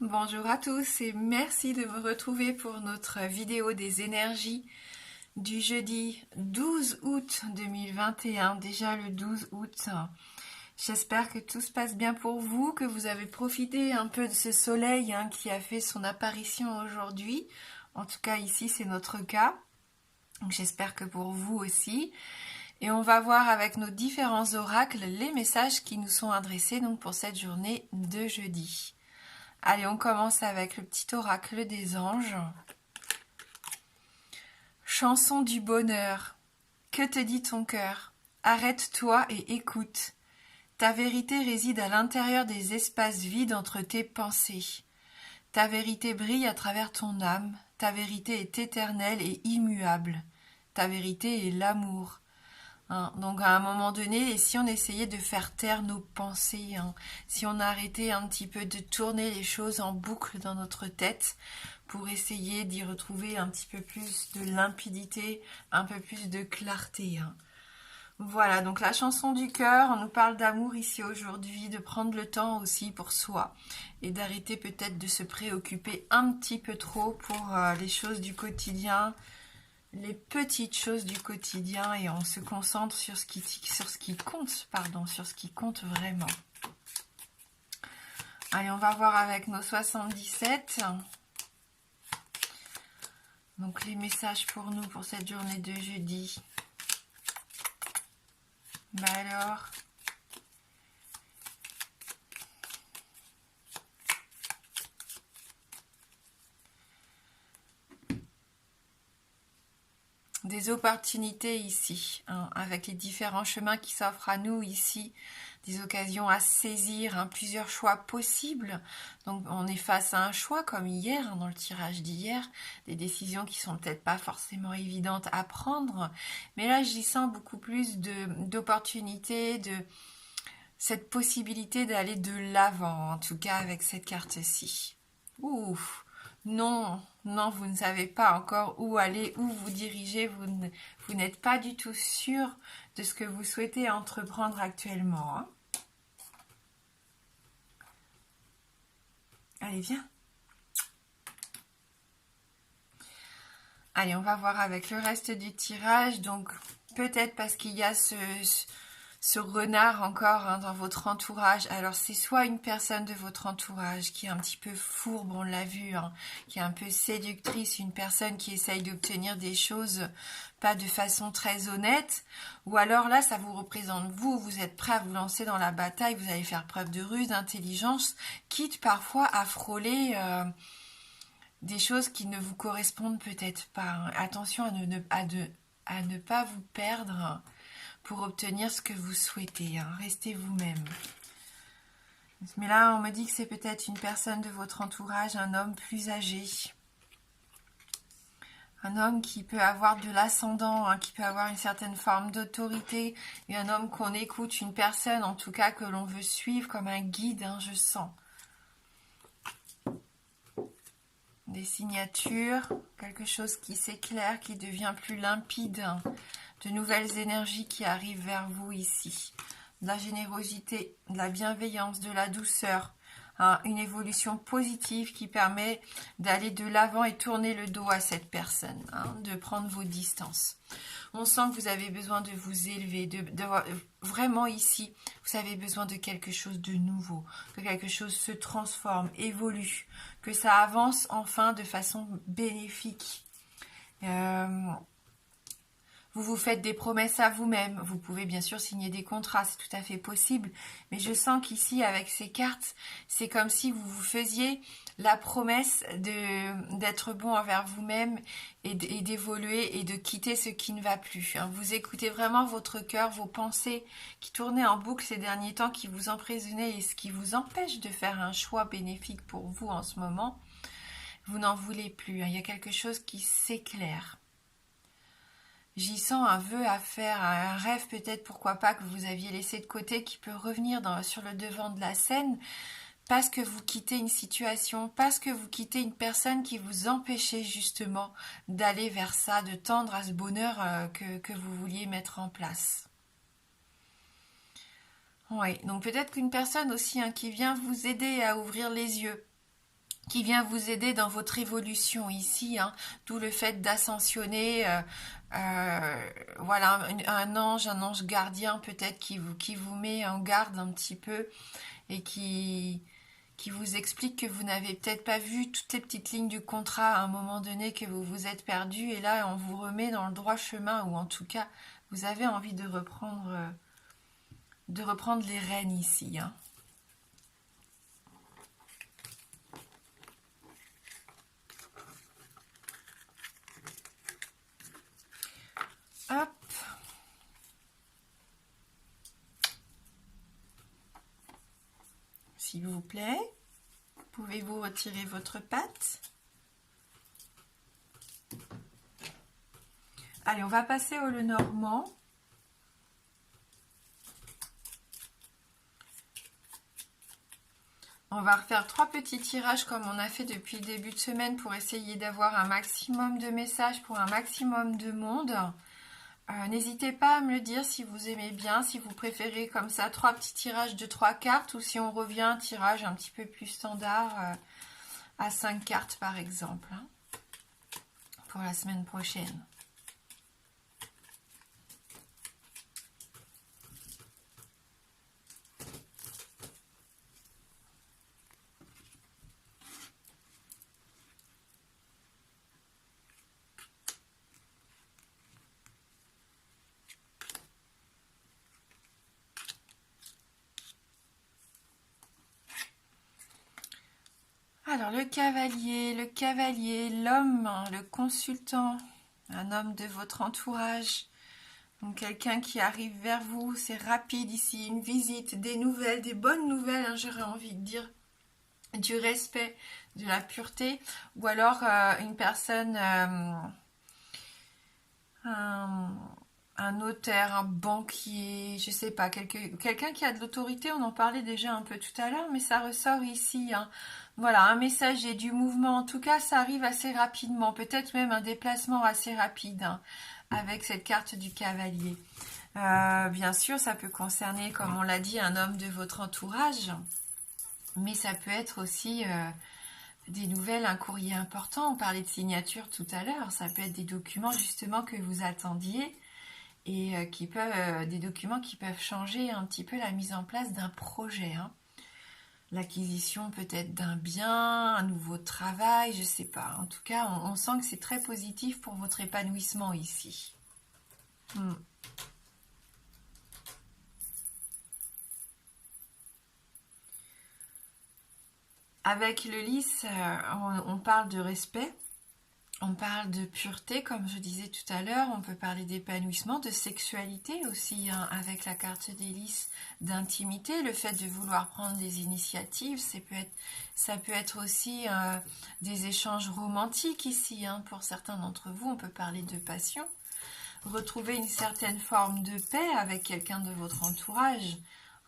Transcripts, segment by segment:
Bonjour à tous et merci de me retrouver pour notre vidéo des énergies du jeudi 12 août 2021, déjà le 12 août. J'espère que tout se passe bien pour vous, que vous avez profité un peu de ce soleil qui a fait son apparition aujourd'hui. En tout cas ici c'est notre cas, donc j'espère que pour vous aussi. Et on va voir avec nos différents oracles les messages qui nous sont adressés donc pour cette journée de jeudi. Allez, on commence avec le petit oracle des anges. Chanson du bonheur. Que te dit ton cœur? Arrête-toi et écoute. Ta vérité réside à l'intérieur des espaces vides entre tes pensées. Ta vérité brille à travers ton âme. Ta vérité est éternelle et immuable. Ta vérité est l'amour. Donc à un moment donné, et si on essayait de faire taire nos pensées, si on arrêtait un petit peu de tourner les choses en boucle dans notre tête pour essayer d'y retrouver un petit peu plus de limpidité, un peu plus de clarté. Voilà, donc la chanson du cœur, on nous parle d'amour ici aujourd'hui, de prendre le temps aussi pour soi et d'arrêter peut-être de se préoccuper un petit peu trop pour les choses du quotidien, les petites choses du quotidien, et on se concentre sur ce qui compte vraiment. Allez, on va voir avec nos 77. Donc les messages pour nous pour cette journée de jeudi. Alors, des opportunités ici, avec les différents chemins qui s'offrent à nous ici, des occasions à saisir, plusieurs choix possibles. Donc on est face à un choix comme hier, dans le tirage d'hier, des décisions qui sont peut-être pas forcément évidentes à prendre, mais là j'y sens beaucoup plus d'opportunités, de cette possibilité d'aller de l'avant, en tout cas avec cette carte-ci. Ouf, non, non, vous ne savez pas encore où aller, où vous diriger, vous n'êtes pas du tout sûr de ce que vous souhaitez entreprendre actuellement. Allez, viens. Allez, on va voir avec le reste du tirage. Donc, peut-être parce qu'il y a ce renard encore dans votre entourage. Alors c'est soit une personne de votre entourage qui est un petit peu fourbe, on l'a vu, qui est un peu séductrice, une personne qui essaye d'obtenir des choses pas de façon très honnête, ou alors là ça vous représente vous êtes prêt à vous lancer dans la bataille, vous allez faire preuve de ruse, d'intelligence, quitte parfois à frôler des choses qui ne vous correspondent peut-être pas. Attention à ne pas vous perdre pour obtenir ce que vous souhaitez. Restez vous-même. Mais là, on me dit que c'est peut-être une personne de votre entourage, un homme plus âgé. Un homme qui peut avoir de l'ascendant, qui peut avoir une certaine forme d'autorité, et un homme qu'on écoute, une personne en tout cas que l'on veut suivre comme un guide, je sens. Des signatures, quelque chose qui s'éclaire, qui devient plus limpide, de nouvelles énergies qui arrivent vers vous ici. De la générosité, de la bienveillance, de la douceur, une évolution positive qui permet d'aller de l'avant et tourner le dos à cette personne, de prendre vos distances. On sent que vous avez besoin de vous élever, vraiment ici, vous avez besoin de quelque chose de nouveau, que quelque chose se transforme, évolue, que ça avance enfin de façon bénéfique. Vous vous faites des promesses à vous-même. Vous pouvez bien sûr signer des contrats, c'est tout à fait possible. Mais je sens qu'ici, avec ces cartes, c'est comme si vous vous faisiez la promesse d'être bon envers vous-même et d'évoluer et de quitter ce qui ne va plus. Vous écoutez vraiment votre cœur, vos pensées qui tournaient en boucle ces derniers temps, qui vous emprisonnaient et ce qui vous empêche de faire un choix bénéfique pour vous en ce moment. Vous n'en voulez plus. Il y a quelque chose qui s'éclaire. J'y sens un vœu à faire, un rêve peut-être, pourquoi pas, que vous aviez laissé de côté, qui peut revenir sur le devant de la scène, parce que vous quittez une situation, parce que vous quittez une personne qui vous empêchait justement d'aller vers ça, de tendre à ce bonheur que vous vouliez mettre en place. Oui, donc peut-être qu'une personne aussi qui vient vous aider à ouvrir les yeux, qui vient vous aider dans votre évolution ici, hein, d'où le fait d'ascensionner, voilà, un ange gardien peut-être qui vous met en garde un petit peu et qui vous explique que vous n'avez peut-être pas vu toutes les petites lignes du contrat à un moment donné, que vous vous êtes perdu, et là on vous remet dans le droit chemin, ou en tout cas vous avez envie de reprendre les rênes ici, hein. Hop. S'il vous plaît, pouvez-vous retirer votre patte? Allez, on va passer au Lenormand. On va refaire 3 petits tirages comme on a fait depuis le début de semaine pour essayer d'avoir un maximum de messages pour un maximum de monde. N'hésitez pas à me le dire si vous aimez bien, si vous préférez comme ça 3 petits tirages de 3 cartes, ou si on revient à un tirage un petit peu plus standard à 5 cartes par exemple, hein, pour la semaine prochaine. Alors, le cavalier, l'homme, le consultant, un homme de votre entourage, donc quelqu'un qui arrive vers vous, c'est rapide ici, une visite, des nouvelles, des bonnes nouvelles, hein, j'aurais envie de dire, du respect, de la pureté, ou alors une personne, un notaire, un banquier, je sais pas, quelqu'un qui a de l'autorité, on en parlait déjà un peu tout à l'heure, mais ça ressort ici, hein. Voilà, un messager, du mouvement, en tout cas ça arrive assez rapidement, peut-être même un déplacement assez rapide, hein, avec cette carte du cavalier. Bien sûr, ça peut concerner, comme on l'a dit, un homme de votre entourage, mais ça peut être aussi des nouvelles, un courrier important, on parlait de signature tout à l'heure, ça peut être des documents justement que vous attendiez, et des documents qui peuvent changer un petit peu la mise en place d'un projet, hein. L'acquisition peut-être d'un bien, un nouveau travail, je sais pas. En tout cas, on sent que c'est très positif pour votre épanouissement ici. Avec le lys, on parle de respect. On parle de pureté, comme je disais tout à l'heure, on peut parler d'épanouissement, de sexualité aussi, hein, avec la carte des lys, d'intimité, le fait de vouloir prendre des initiatives, ça peut être aussi des échanges romantiques ici, hein, pour certains d'entre vous, on peut parler de passion. Retrouver une certaine forme de paix avec quelqu'un de votre entourage,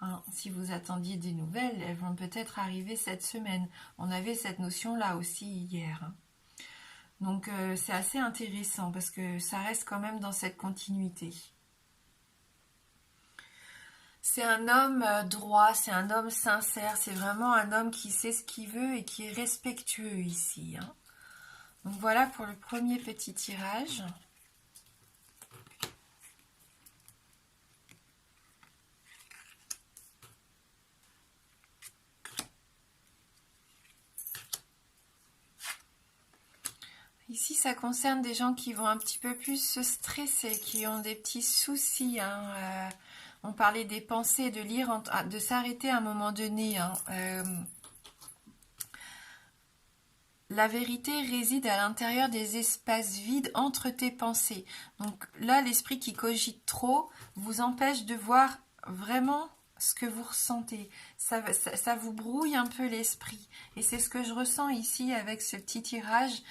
hein. Si vous attendiez des nouvelles, elles vont peut-être arriver cette semaine. On avait cette notion-là aussi hier, hein. Donc c'est assez intéressant parce que ça reste quand même dans cette continuité. C'est un homme droit, c'est un homme sincère, c'est vraiment un homme qui sait ce qu'il veut et qui est respectueux ici, hein. Donc voilà pour le premier petit tirage. Ici, ça concerne des gens qui vont un petit peu plus se stresser, qui ont des petits soucis, hein. On parlait des pensées, de lire, de s'arrêter à un moment donné, hein. La vérité réside à l'intérieur des espaces vides entre tes pensées. Donc là, l'esprit qui cogite trop vous empêche de voir vraiment ce que vous ressentez. Ça vous brouille un peu l'esprit. Et c'est ce que je ressens ici avec ce petit tirage.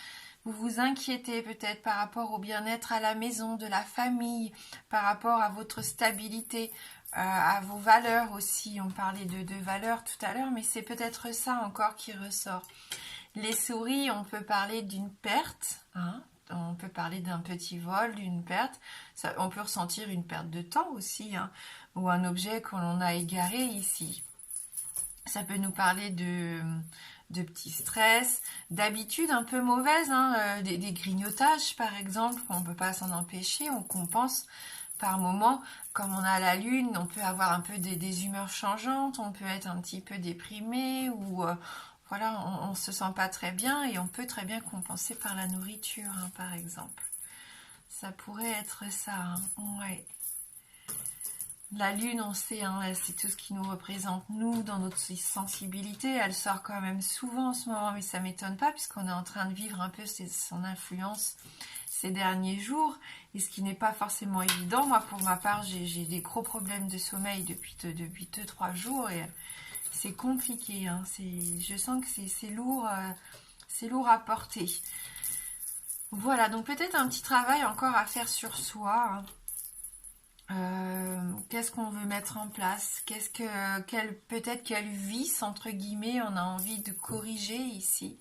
Vous vous inquiétez peut-être par rapport au bien-être à la maison, de la famille, par rapport à votre stabilité, à vos valeurs aussi. On parlait de valeurs tout à l'heure, mais c'est peut-être ça encore qui ressort. Les souris, on peut parler d'une perte, hein, on peut parler d'un petit vol, d'une perte. On peut ressentir une perte de temps aussi, hein, ou un objet qu'on a égaré ici. Ça peut nous parler de petits stress, d'habitudes un peu mauvaises, hein, des grignotages par exemple, on ne peut pas s'en empêcher, on compense par moments. Comme on a la lune, on peut avoir un peu des humeurs changeantes, on peut être un petit peu déprimé ou voilà, on se sent pas très bien et on peut très bien compenser par la nourriture, hein, par exemple. Ça pourrait être ça, hein. Ouais. La lune, on sait, hein, c'est tout ce qui nous représente, nous, dans notre sensibilité. Elle sort quand même souvent en ce moment, mais ça m'étonne pas, puisqu'on est en train de vivre un peu son influence ces derniers jours, et ce qui n'est pas forcément évident. Moi, pour ma part, j'ai des gros problèmes de sommeil depuis 2-3 jours, et c'est compliqué, hein. Je sens que c'est lourd à porter. Voilà, donc peut-être un petit travail encore à faire sur soi, hein. Qu'est-ce qu'on veut mettre en place? Peut-être quel vice, entre guillemets, on a envie de corriger ici,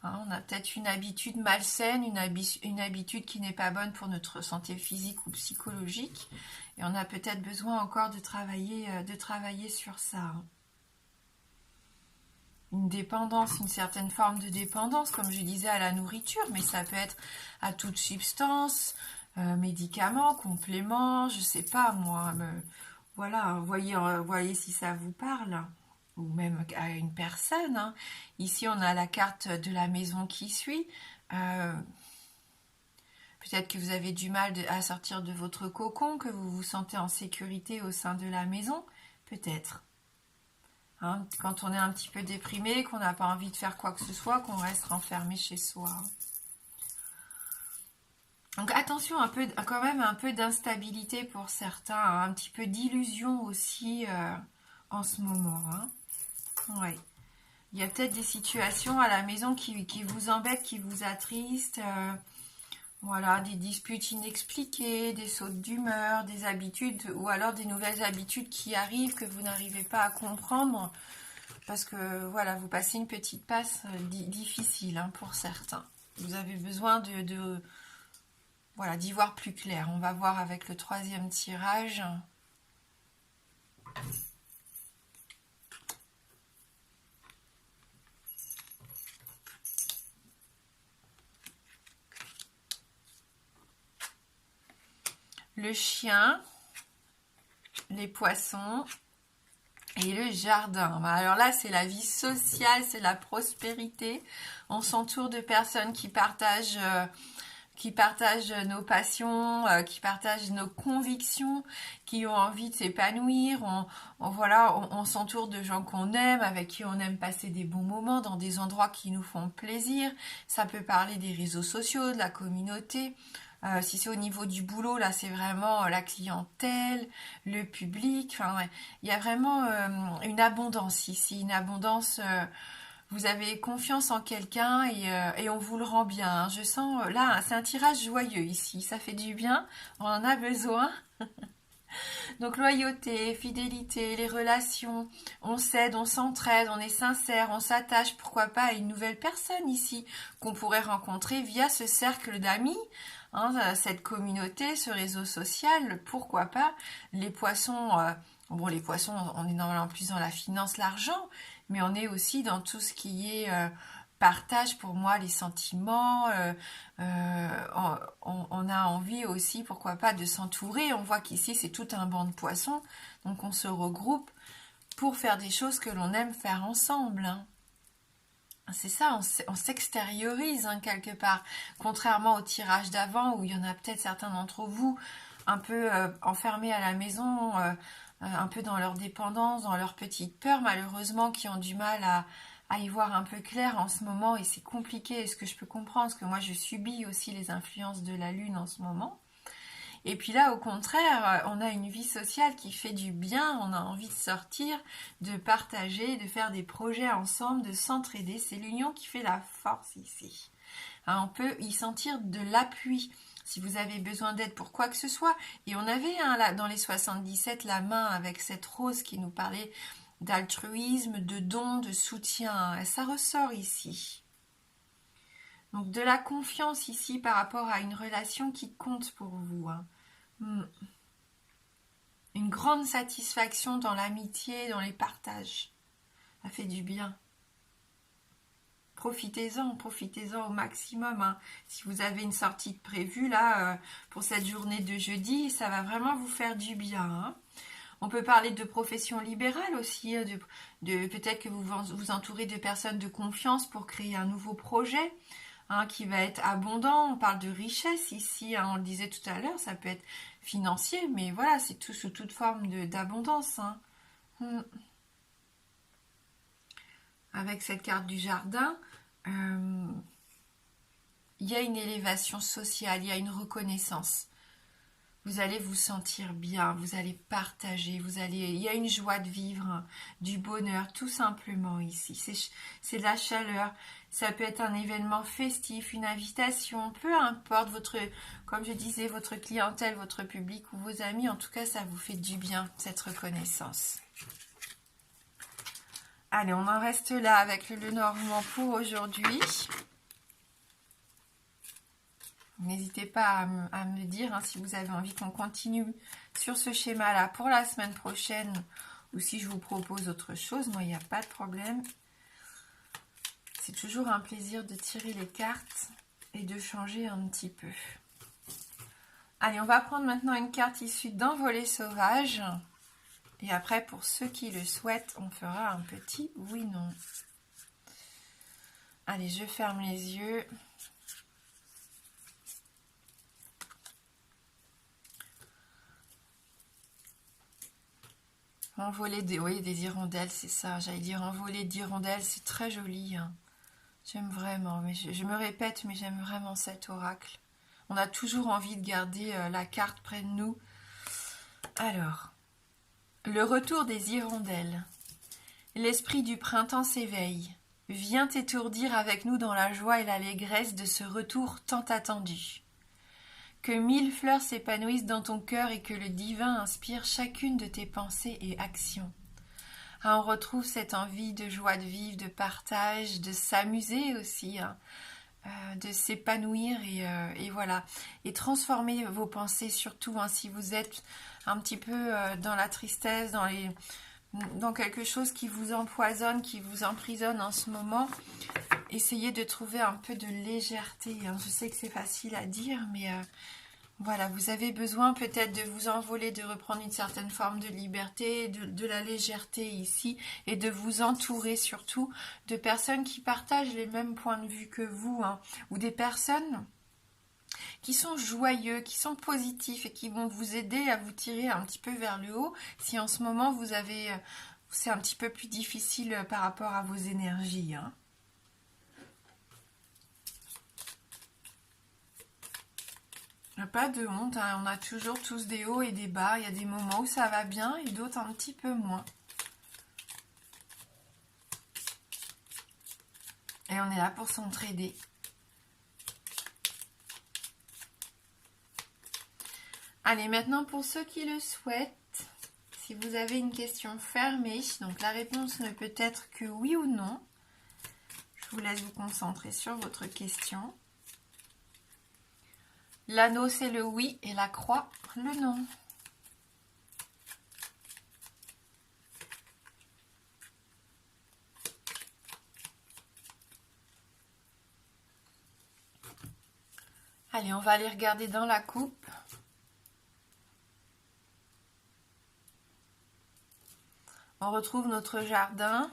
hein. On a peut-être une habitude malsaine, une habitude qui n'est pas bonne pour notre santé physique ou psychologique, et on a peut-être besoin encore de travailler sur ça, hein. Une dépendance, une certaine forme de dépendance, comme je disais, à la nourriture, mais ça peut être à toute substance, médicaments, compléments, je sais pas moi. Voilà, voyez si ça vous parle, ou même à une personne, hein. Ici, on a la carte de la maison qui suit. Peut-être que vous avez du mal à sortir de votre cocon, que vous vous sentez en sécurité au sein de la maison, peut-être. Hein, quand on est un petit peu déprimé, qu'on n'a pas envie de faire quoi que ce soit, qu'on reste renfermé chez soi. Donc attention, quand même un peu d'instabilité pour certains, hein, un petit peu d'illusion aussi en ce moment, hein. Ouais. Il y a peut-être des situations à la maison qui vous embêtent, qui vous attristent. Voilà, des disputes inexpliquées, des sautes d'humeur, des habitudes, ou alors des nouvelles habitudes qui arrivent que vous n'arrivez pas à comprendre. Parce que voilà, vous passez une petite passe difficile, hein, pour certains. Vous avez besoin voilà, d'y voir plus clair. On va voir avec le 3e tirage. Le chien, les poissons et le jardin. Alors là, c'est la vie sociale, c'est la prospérité. On s'entoure de personnes qui partagent nos passions, qui partagent nos convictions, qui ont envie de s'épanouir. On s'entoure de gens qu'on aime, avec qui on aime passer des bons moments, dans des endroits qui nous font plaisir. Ça peut parler des réseaux sociaux, de la communauté. Si c'est au niveau du boulot, là, c'est vraiment la clientèle, le public. Enfin, ouais. Il y a vraiment une abondance ici, une abondance. Vous avez confiance en quelqu'un et on vous le rend bien, hein. Je sens, là, c'est un tirage joyeux ici. Ça fait du bien, on en a besoin. Donc loyauté, fidélité, les relations, on s'aide, on s'entraide, on est sincère, on s'attache, pourquoi pas à une nouvelle personne ici qu'on pourrait rencontrer via ce cercle d'amis, hein, cette communauté, ce réseau social, pourquoi pas. Les poissons, les poissons, on est normalement plus dans la finance, l'argent, mais on est aussi dans tout ce qui est partage, pour moi, les sentiments. On a envie aussi, pourquoi pas, de s'entourer. On voit qu'ici, c'est tout un banc de poissons. Donc, on se regroupe pour faire des choses que l'on aime faire ensemble, hein. C'est ça, on s'extériorise, hein, quelque part. Contrairement au tirage d'avant, où il y en a peut-être certains d'entre vous un peu enfermés à la maison, un peu dans leur dépendance, dans leur petite peur, malheureusement, qui ont du mal à y voir un peu clair en ce moment, et c'est compliqué, ce que je peux comprendre, parce que moi je subis aussi les influences de la lune en ce moment. Et puis là, au contraire, on a une vie sociale qui fait du bien, on a envie de sortir, de partager, de faire des projets ensemble, de s'entraider. C'est l'union qui fait la force ici. Hein, on peut y sentir de l'appui si vous avez besoin d'aide pour quoi que ce soit. Et on avait là, dans les 77 la main avec cette rose qui nous parlait d'altruisme, de don, de soutien. Et ça ressort ici. Donc de la confiance ici par rapport à une relation qui compte pour vous, hein. Une grande satisfaction dans l'amitié, dans les partages. Ça fait du bien. profitez-en, profitez-en au maximum, hein. Si vous avez une sortie de prévue là, pour cette journée de jeudi, ça va vraiment vous faire du bien, hein. On peut parler de profession libérale aussi, peut-être que vous vous entourez de personnes de confiance pour créer un nouveau projet, hein, qui va être abondant. On parle de richesse ici, hein, on le disait tout à l'heure, ça peut être financier, mais voilà, c'est tout sous toute forme d'abondance, hein. Avec cette carte du jardin, il y a une élévation sociale, il y a une reconnaissance. Vous allez vous sentir bien, vous allez partager, il y a une joie de vivre, hein, du bonheur, tout simplement ici. C'est de la chaleur, ça peut être un événement festif, une invitation, peu importe comme je disais, votre clientèle, votre public ou vos amis, en tout cas, ça vous fait du bien, cette reconnaissance. Allez, on en reste là avec le Lenormand pour aujourd'hui. N'hésitez pas à me dire, hein, si vous avez envie qu'on continue sur ce schéma-là pour la semaine prochaine ou si je vous propose autre chose. Moi, il n'y a pas de problème. C'est toujours un plaisir de tirer les cartes et de changer un petit peu. Allez, on va prendre maintenant une carte issue d'Envolée sauvage. Et après, pour ceux qui le souhaitent, on fera un petit oui-non. Allez, je ferme les yeux. Envolée des hirondelles, c'est ça. J'allais dire envolée d'hirondelles, c'est très joli, hein. J'aime vraiment, mais je me répète, mais j'aime vraiment cet oracle. On a toujours envie de garder la carte près de nous. Alors, le retour des hirondelles. L'esprit du printemps s'éveille. Viens t'étourdir avec nous dans la joie et l'allégresse de ce retour tant attendu. Que 1000 fleurs s'épanouissent dans ton cœur et que le divin inspire chacune de tes pensées et actions. Ah, on retrouve cette envie de joie de vivre, de partage, de s'amuser aussi, hein, de s'épanouir et voilà. Et transformer vos pensées surtout, hein, si vous êtes un petit peu dans la tristesse, dans quelque chose qui vous empoisonne, qui vous emprisonne en ce moment. Essayez de trouver un peu de légèreté, hein. Je sais que c'est facile à dire, mais voilà, vous avez besoin peut-être de vous envoler, de reprendre une certaine forme de liberté, de la légèreté ici, et de vous entourer surtout de personnes qui partagent les mêmes points de vue que vous, hein, ou des personnes qui sont joyeux, qui sont positifs et qui vont vous aider à vous tirer un petit peu vers le haut si en ce moment c'est un petit peu plus difficile par rapport à vos énergies, hein. Pas de honte, hein. On a toujours tous des hauts et des bas. Il y a des moments où ça va bien et d'autres un petit peu moins. Et on est là pour s'entraider. Allez, maintenant pour ceux qui le souhaitent, si vous avez une question fermée, donc la réponse ne peut être que oui ou non. Je vous laisse vous concentrer sur votre question. L'anneau, c'est le oui et la croix, le non. Allez, on va aller regarder dans la coupe. On retrouve notre jardin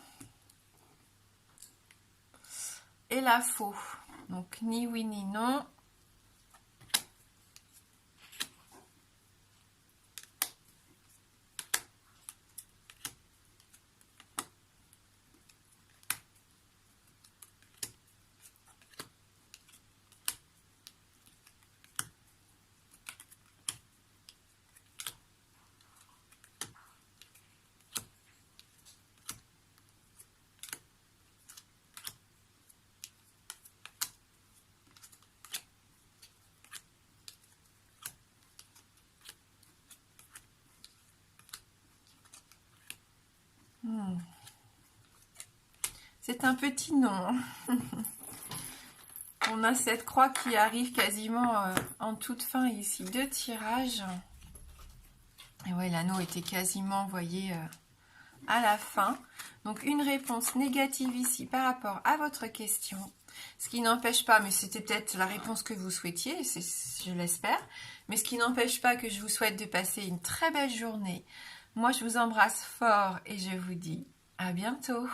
et la faux. Donc, ni oui ni non. C'est un petit nom. On a cette croix qui arrive quasiment en toute fin ici. 2 tirages. Et ouais, l'anneau était quasiment, vous voyez, à la fin. Donc une réponse négative ici par rapport à votre question. Ce qui n'empêche pas, mais c'était peut-être la réponse que vous souhaitiez, je l'espère, mais ce qui n'empêche pas que je vous souhaite de passer une très belle journée. Moi, je vous embrasse fort et je vous dis à bientôt.